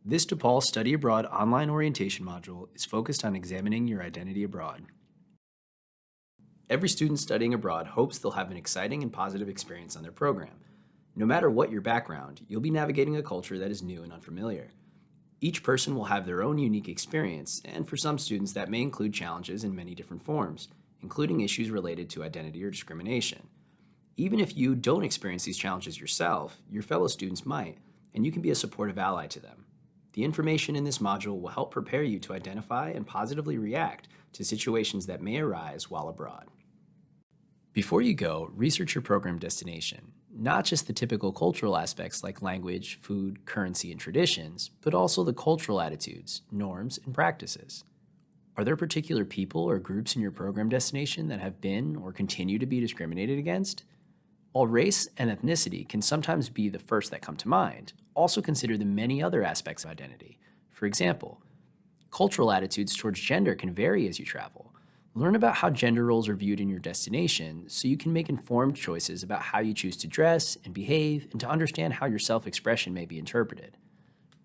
This DePaul Study Abroad online orientation module is focused on examining your identity abroad. Every student studying abroad hopes they'll have an exciting and positive experience on their program. No matter what your background, you'll be navigating a culture that is new and unfamiliar. Each person will have their own unique experience, and for some students that may include challenges in many different forms, including issues related to identity or discrimination. Even if you don't experience these challenges yourself, your fellow students might, and you can be a supportive ally to them. The information in this module will help prepare you to identify and positively react to situations that may arise while abroad. Before you go, research your program destination, not just the typical cultural aspects like language, food, currency, and traditions, but also the cultural attitudes, norms, and practices. Are there particular people or groups in your program destination that have been or continue to be discriminated against? While race and ethnicity can sometimes be the first that come to mind, also consider the many other aspects of identity. For example, cultural attitudes towards gender can vary as you travel. Learn about how gender roles are viewed in your destination so you can make informed choices about how you choose to dress and behave and to understand how your self-expression may be interpreted.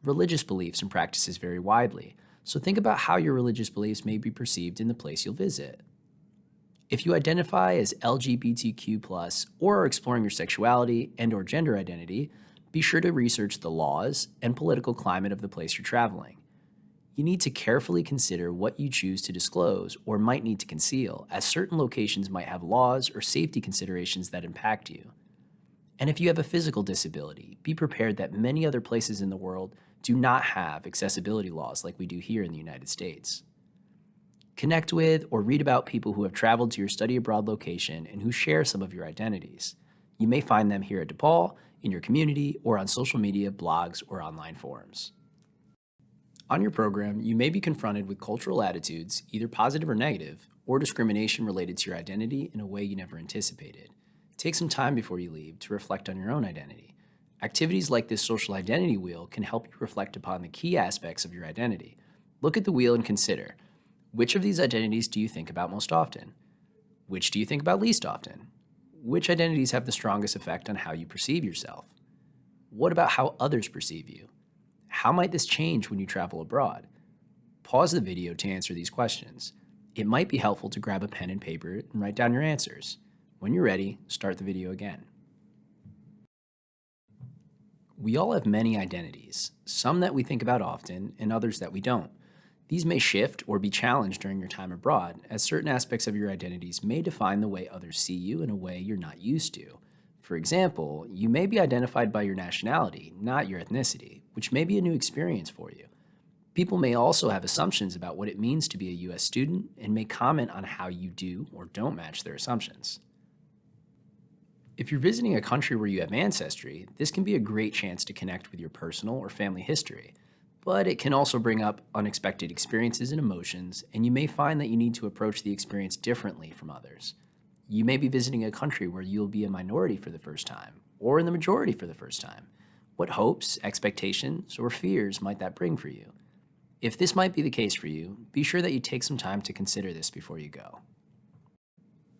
Religious beliefs and practices vary widely, so think about how your religious beliefs may be perceived in the place you'll visit. If you identify as LGBTQ+ or are exploring your sexuality and/or gender identity, be sure to research the laws and political climate of the place you're traveling. You need to carefully consider what you choose to disclose or might need to conceal, as certain locations might have laws or safety considerations that impact you. And if you have a physical disability, be prepared that many other places in the world do not have accessibility laws like we do here in the United States. Connect with or read about people who have traveled to your study abroad location and who share some of your identities. You may find them here at DePaul, in your community, or on social media, blogs, or online forums. On your program, you may be confronted with cultural attitudes, either positive or negative, or discrimination related to your identity in a way you never anticipated. Take some time before you leave to reflect on your own identity. Activities like this social identity wheel can help you reflect upon the key aspects of your identity. Look at the wheel and consider, which of these identities do you think about most often? Which do you think about least often? Which identities have the strongest effect on how you perceive yourself? What about how others perceive you? How might this change when you travel abroad? Pause the video to answer these questions. It might be helpful to grab a pen and paper and write down your answers. When you're ready, start the video again. We all have many identities, some that we think about often and others that we don't. These may shift or be challenged during your time abroad, as certain aspects of your identities may define the way others see you in a way you're not used to. For example, you may be identified by your nationality, not your ethnicity, which may be a new experience for you. People may also have assumptions about what it means to be a U.S. student and may comment on how you do or don't match their assumptions. If you're visiting a country where you have ancestry, this can be a great chance to connect with your personal or family history. But it can also bring up unexpected experiences and emotions, and you may find that you need to approach the experience differently from others. You may be visiting a country where you'll be a minority for the first time, or in the majority for the first time. What hopes, expectations, or fears might that bring for you? If this might be the case for you, be sure that you take some time to consider this before you go.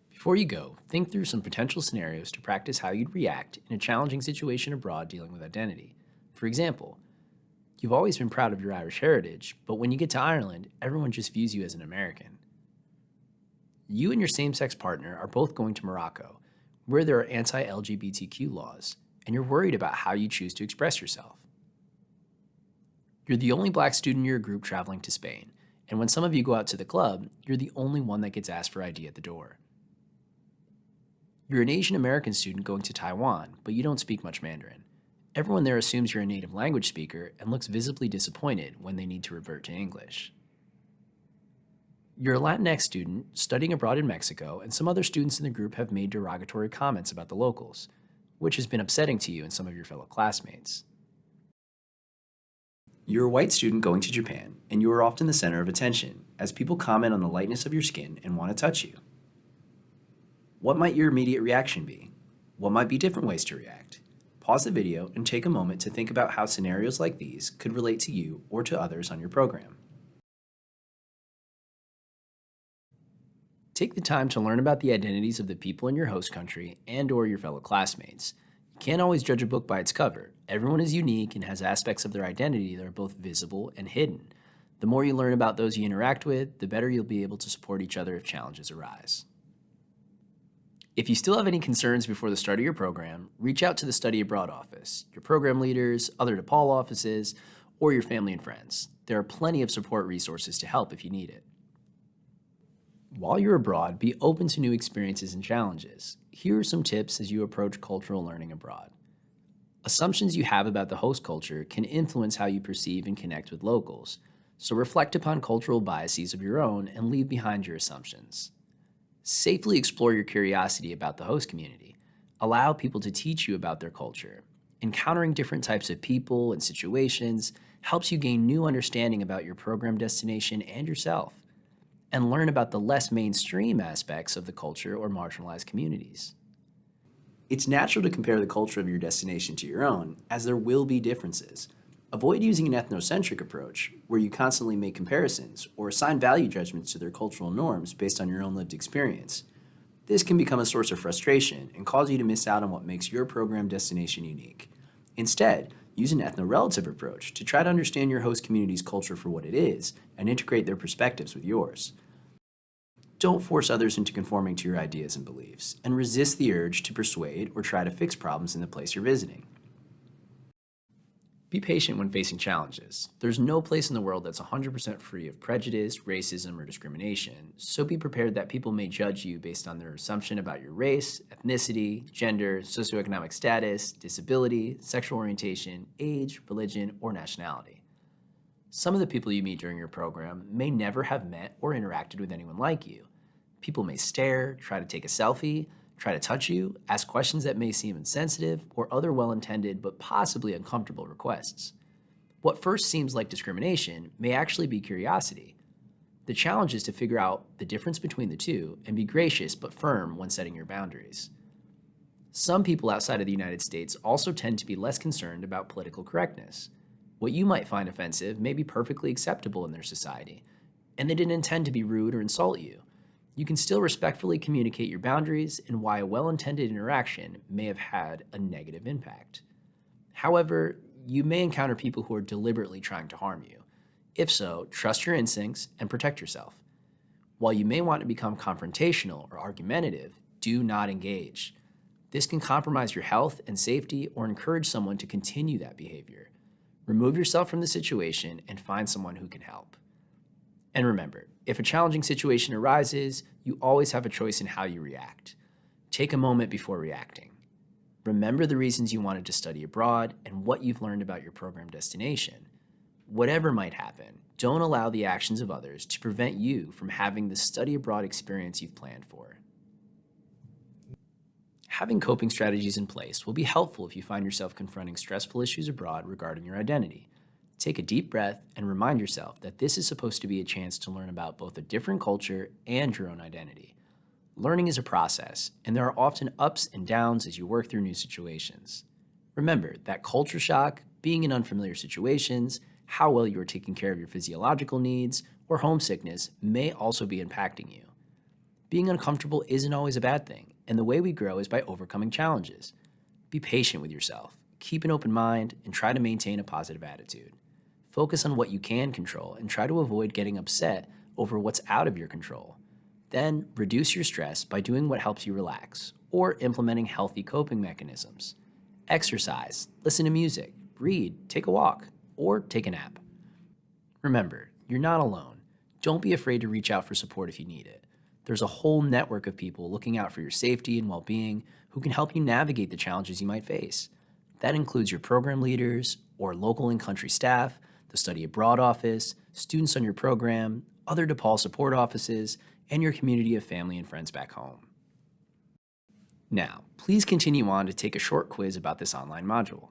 Before you go, think through some potential scenarios to practice how you'd react in a challenging situation abroad dealing with identity. For example, you've always been proud of your Irish heritage, but when you get to Ireland, everyone just views you as an American. You and your same-sex partner are both going to Morocco, where there are anti-LGBTQ laws, and you're worried about how you choose to express yourself. You're the only black student in your group traveling to Spain, and when some of you go out to the club, you're the only one that gets asked for ID at the door. You're an Asian American student going to Taiwan, but you don't speak much Mandarin. Everyone there assumes you're a native language speaker and looks visibly disappointed when they need to revert to English. You're a Latinx student studying abroad in Mexico, and some other students in the group have made derogatory comments about the locals, which has been upsetting to you and some of your fellow classmates. You're a white student going to Japan, and you are often the center of attention, as people comment on the lightness of your skin and want to touch you. What might your immediate reaction be? What might be different ways to react? Pause the video and take a moment to think about how scenarios like these could relate to you or to others on your program. Take the time to learn about the identities of the people in your host country and/or your fellow classmates. You can't always judge a book by its cover. Everyone is unique and has aspects of their identity that are both visible and hidden. The more you learn about those you interact with, the better you'll be able to support each other if challenges arise. If you still have any concerns before the start of your program, reach out to the Study Abroad office, your program leaders, other DePaul offices, or your family and friends. There are plenty of support resources to help if you need it. While you're abroad, be open to new experiences and challenges. Here are some tips as you approach cultural learning abroad. Assumptions you have about the host culture can influence how you perceive and connect with locals, so reflect upon cultural biases of your own and leave behind your assumptions. Safely explore your curiosity about the host community. Allow people to teach you about their culture. Encountering different types of people and situations helps you gain new understanding about your program destination and yourself, and learn about the less mainstream aspects of the culture or marginalized communities. It's natural to compare the culture of your destination to your own, as there will be differences. Avoid using an ethnocentric approach, where you constantly make comparisons or assign value judgments to their cultural norms based on your own lived experience. This can become a source of frustration and cause you to miss out on what makes your program destination unique. Instead, use an ethno-relative approach to try to understand your host community's culture for what it is and integrate their perspectives with yours. Don't force others into conforming to your ideas and beliefs, and resist the urge to persuade or try to fix problems in the place you're visiting. Be patient when facing challenges. There's no place in the world that's 100% free of prejudice, racism, or discrimination, so be prepared that people may judge you based on their assumption about your race, ethnicity, gender, socioeconomic status, disability, sexual orientation, age, religion, or nationality. Some of the people you meet during your program may never have met or interacted with anyone like you. People may stare, try to take a selfie, try to touch you, ask questions that may seem insensitive, or other well-intended but possibly uncomfortable requests. What first seems like discrimination may actually be curiosity. The challenge is to figure out the difference between the two and be gracious but firm when setting your boundaries. Some people outside of the United States also tend to be less concerned about political correctness. What you might find offensive may be perfectly acceptable in their society, and they didn't intend to be rude or insult you. You can still respectfully communicate your boundaries and why a well-intended interaction may have had a negative impact. However, you may encounter people who are deliberately trying to harm you. If so, trust your instincts and protect yourself. While you may want to become confrontational or argumentative, do not engage. This can compromise your health and safety or encourage someone to continue that behavior. Remove yourself from the situation and find someone who can help. And remember, if a challenging situation arises, you always have a choice in how you react. Take a moment before reacting. Remember the reasons you wanted to study abroad and what you've learned about your program destination. Whatever might happen, don't allow the actions of others to prevent you from having the study abroad experience you've planned for. Having coping strategies in place will be helpful if you find yourself confronting stressful issues abroad regarding your identity. Take a deep breath and remind yourself that this is supposed to be a chance to learn about both a different culture and your own identity. Learning is a process, and there are often ups and downs as you work through new situations. Remember that culture shock, being in unfamiliar situations, how well you are taking care of your physiological needs, or homesickness may also be impacting you. Being uncomfortable isn't always a bad thing, and the way we grow is by overcoming challenges. Be patient with yourself, keep an open mind, and try to maintain a positive attitude. Focus on what you can control and try to avoid getting upset over what's out of your control. Then reduce your stress by doing what helps you relax or implementing healthy coping mechanisms. Exercise, listen to music, read, take a walk, or take a nap. Remember, you're not alone. Don't be afraid to reach out for support if you need it. There's a whole network of people looking out for your safety and well-being who can help you navigate the challenges you might face. That includes your program leaders or local and country staff, the Study Abroad office, students on your program, other DePaul support offices, and your community of family and friends back home. Now, please continue on to take a short quiz about this online module.